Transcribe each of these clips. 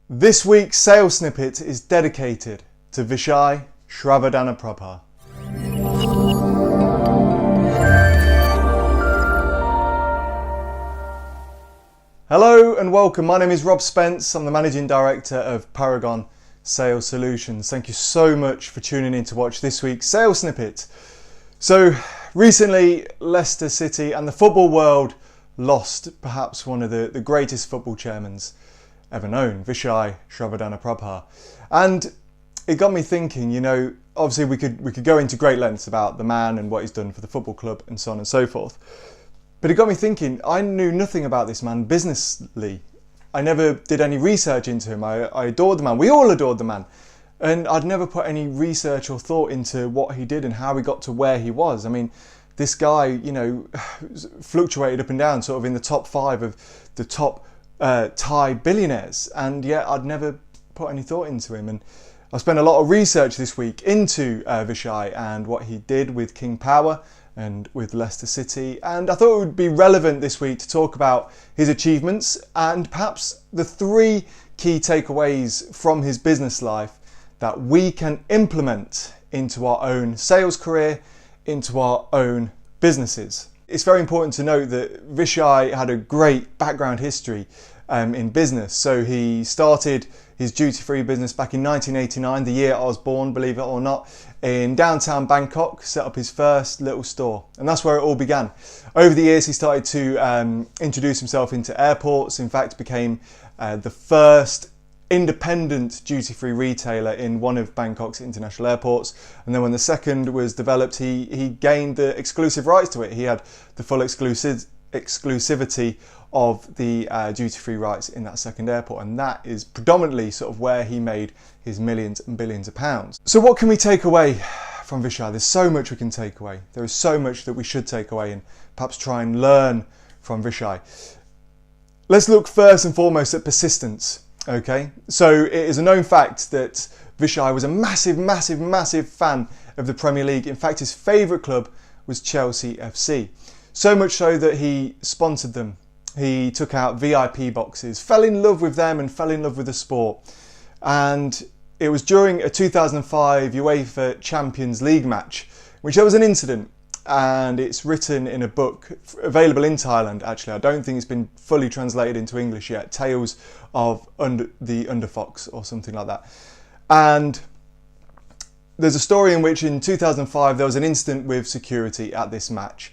This week's sales snippet is dedicated to Vichai Srivaddhanaprabha. Hello and welcome. My name is Rob Spence. I'm the Managing Director of Paragon Sales Solutions. Thank you so much for tuning in to watch this week's sales snippet. So recently, Leicester City and the football world lost perhaps one of the greatest football chairmen ever known, Vichai Srivaddhanaprabha. And it got me thinking, obviously we could go into great lengths about the man and what he's done for the football club and so on and so forth. But it got me thinking, I knew nothing about this man businessly. I never did any research into him. I adored the man. We all adored the man. And I'd never put any research or thought into what he did and how he got to where he was. I mean, this guy, fluctuated up and down, sort of in the top 5 of the top Thai billionaires, and yet I'd never put any thought into him. And I spent a lot of research this week into Vichai and what he did with King Power and with Leicester City, and I thought it would be relevant this week to talk about his achievements and perhaps the 3 key takeaways from his business life that we can implement into our own sales career, into our own businesses. It's very important to note that Vichai had a great background history in business. So he started his duty-free business back in 1989, the year I was born, believe it or not, in downtown Bangkok, set up his first little store. And that's where it all began. Over the years, he started to introduce himself into airports, in fact, became the first independent duty-free retailer in one of Bangkok's international airports. And then when the second was developed, he gained the exclusive rights to it. He had the full exclusivity of the duty-free rights in that second airport, and that is predominantly sort of where he made his millions and billions of pounds. So what can we take away from Vichai? There's so much we can take away. There is so much that we should take away and perhaps try and learn from Vichai. Let's look first and foremost at persistence. Okay, so it is a known fact that Vichai was a massive fan of the Premier League. In fact, his favourite club was Chelsea FC. So much so that he sponsored them. He took out VIP boxes, fell in love with them and fell in love with the sport. And it was during a 2005 UEFA Champions League match, which there was an incident. And it's written in a book available in Thailand. Actually, I don't think it's been fully translated into English yet. Tales of the Underfox or something like that. And there's a story in which in 2005 there was an incident with security at this match.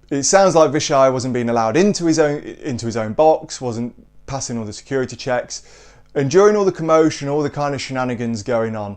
It sounds like Vichai wasn't being allowed into his own box, wasn't passing all the security checks. And during all the commotion, all the kind of shenanigans going on,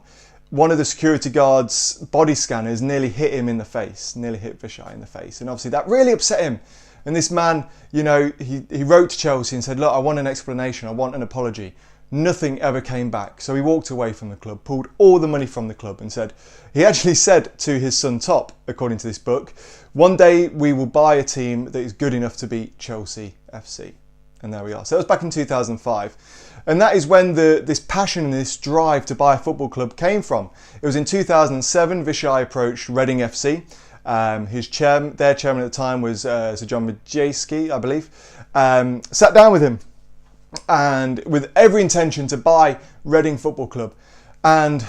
one of the security guards' body scanners nearly hit him in the face, nearly hit Vichai in the face. And obviously that really upset him. And this man, he wrote to Chelsea and said, look, I want an explanation, I want an apology. Nothing ever came back. So he walked away from the club, pulled all the money from the club and he actually said to his son Top, according to this book, one day we will buy a team that is good enough to beat Chelsea FC. And there we are. So that was back in 2005. And that is when this passion and this drive to buy a football club came from. It was in 2007, Vichai approached Reading FC. Their chairman at the time was Sir John Majewski, I believe. Sat down with him and with every intention to buy Reading Football Club. And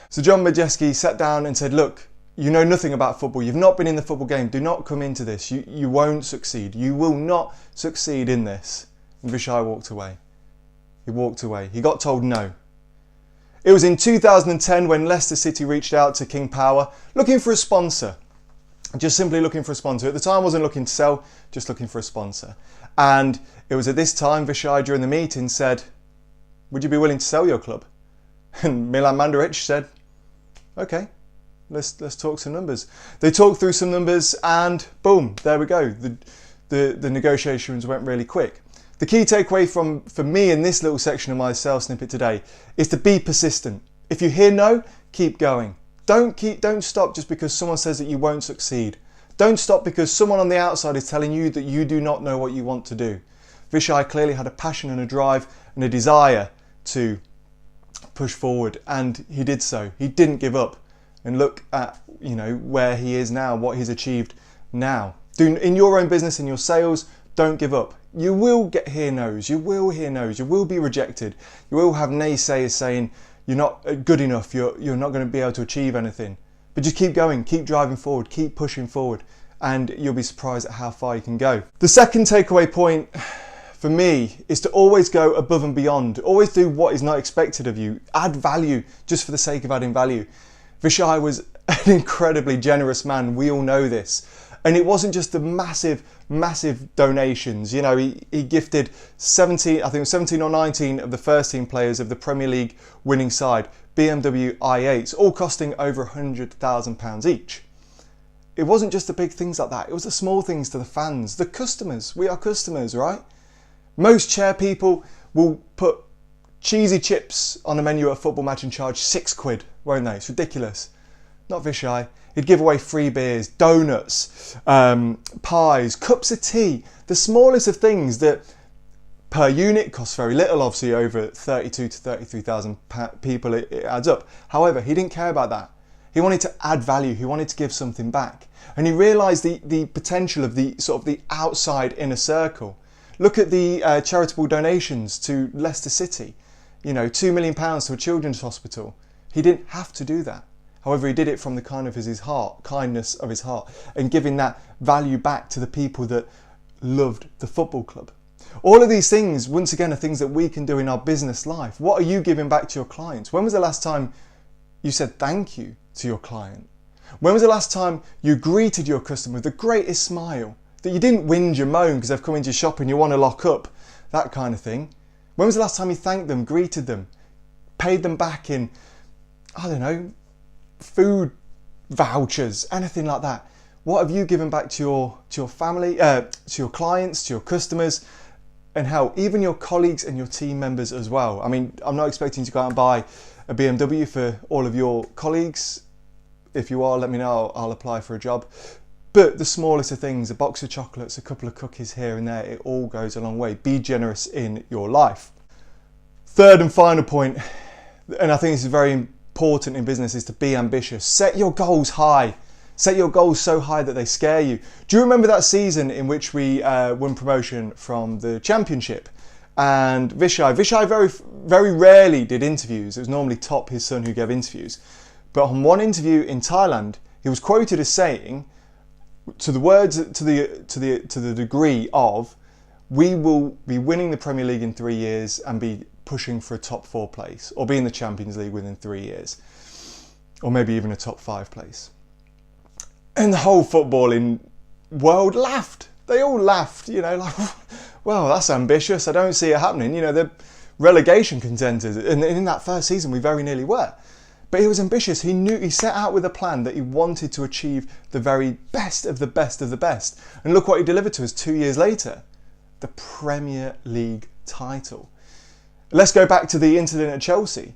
Sir John Majewski sat down and said, look, you know nothing about football. You've not been in the football game. Do not come into this. You won't succeed. You will not succeed in this. And Vichai walked away. He walked away. He got told no. It was in 2010 when Leicester City reached out to King Power looking for a sponsor. Just simply looking for a sponsor. At the time, I wasn't looking to sell, just looking for a sponsor. And it was at this time Vichai during the meeting said, would you be willing to sell your club? And Milan Mandaric said, okay, let's talk some numbers. They talked through some numbers and boom, there we go. The negotiations went really quick. The key takeaway for me in this little section of my sales snippet today is to be persistent. If you hear no, keep going. Don't stop just because someone says that you won't succeed. Don't stop because someone on the outside is telling you that you do not know what you want to do. Vichai clearly had a passion and a drive and a desire to push forward, and he did so. He didn't give up. And look at where he is now, what he's achieved now. In your own business, in your sales, don't give up. You will get hear no's, you will hear no's, you will be rejected, you will have naysayers saying you're not good enough, you're not going to be able to achieve anything. But just keep going, keep driving forward, keep pushing forward, and you'll be surprised at how far you can go. The second takeaway point for me is to always go above and beyond. Always do what is not expected of you. Add value just for the sake of adding value. Vichai was an incredibly generous man. We all know this. And it wasn't just the massive donations. You know, he gifted 17, I think it was 17 or 19 of the first team players of the Premier League winning side, BMW i8s, all costing over £100,000 each. It wasn't just the big things like that. It was the small things to the fans, the customers. We are customers, right? Most chair people will put cheesy chips on the menu at a football match and charge £6, won't they? It's ridiculous. Not Vichai. He'd give away free beers, donuts, pies, cups of tea. The smallest of things that per unit costs very little. Obviously over 32 to 33,000 people it adds up. However, he didn't care about that. He wanted to add value. He wanted to give something back. And he realised the potential of the sort of the outside inner circle. Look at the charitable donations to Leicester City. You know, £2 million to a children's hospital. He didn't have to do that. However, he did it from the kindness of his heart, and giving that value back to the people that loved the football club. All of these things, once again, are things that we can do in our business life. What are you giving back to your clients? When was the last time you said thank you to your client? When was the last time you greeted your customer with the greatest smile? That you didn't whinge and moan because they've come into your shop and you want to lock up, that kind of thing. When was the last time you thanked them, greeted them, paid them back in, I don't know, food vouchers, anything like that? What have you given back to your family, to your clients, to your customers, and hell, even your colleagues and your team members as well? I mean, I'm not expecting you to go out and buy a BMW for all of your colleagues. If you are, let me know, I'll apply for a job. But the smallest of things, a box of chocolates, a couple of cookies here and there, it all goes a long way. Be generous in your life. Third and final point, and I think this is very important in business, is to be ambitious. Set your goals high. Set your goals so high that they scare you. Do you remember that season in which we won promotion from the championship? And Vichai very rarely did interviews. It was normally Top, his son, who gave interviews. But on one interview in Thailand, he was quoted as saying, to the degree of, we will be winning the Premier League in 3 years and be pushing for a top 4 place, or be in the Champions League within 3 years, or maybe even a top 5 place. And the whole footballing world laughed. They all laughed, you know, like, well, that's ambitious. I don't see it happening. You know, the relegation contenders, and in that first season we very nearly were. But he was ambitious. He set out with a plan that he wanted to achieve the very best of the best of the best. And look what he delivered to us 2 years later. The Premier League title. Let's go back to the incident at Chelsea.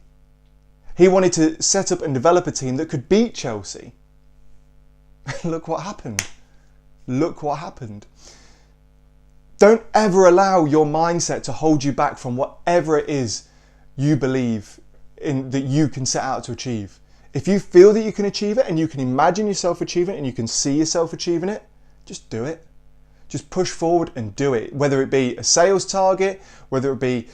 He wanted to set up and develop a team that could beat Chelsea. Look what happened. Look what happened. Don't ever allow your mindset to hold you back from whatever it is you believe in that you can set out to achieve. If you feel that you can achieve it and you can imagine yourself achieving it and you can see yourself achieving it, just do it. Just push forward and do it. Whether it be a sales target, whether it be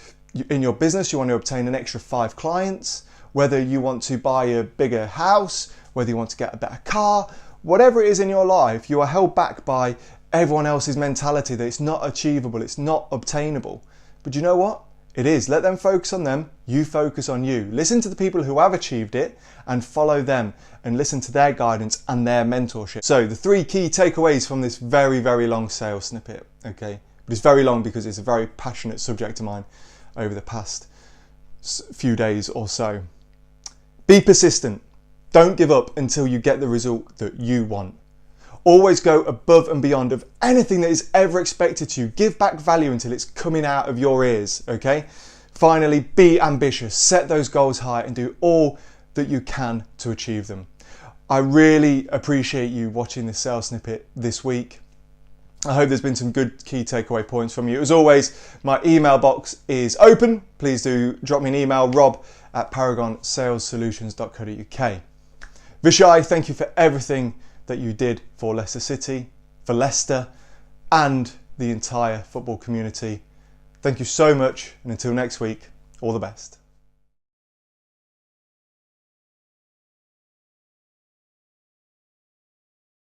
in your business you want to obtain an extra 5 clients, whether you want to buy a bigger house, whether you want to get a better car, whatever it is in your life, you are held back by everyone else's mentality that it's not achievable, it's not obtainable. But you know what? It is. Let them focus on them, you focus on you. Listen to the people who have achieved it and follow them and listen to their guidance and their mentorship. So the 3 key takeaways from this very, very long sales snippet, okay? But it's very long because it's a very passionate subject of mine over the past few days or so. Be persistent. Don't give up until you get the result that you want. Always go above and beyond of anything that is ever expected to you. Give back value until it's coming out of your ears, okay? Finally, be ambitious. Set those goals high and do all that you can to achieve them. I really appreciate you watching this sales snippet this week. I hope there's been some good key takeaway points from you. As always, my email box is open. Please do drop me an email, rob@paragonsalessolutions.co.uk. Vichai, thank you for everything that you did for Leicester City, for Leicester, and the entire football community. Thank you so much, and until next week, all the best.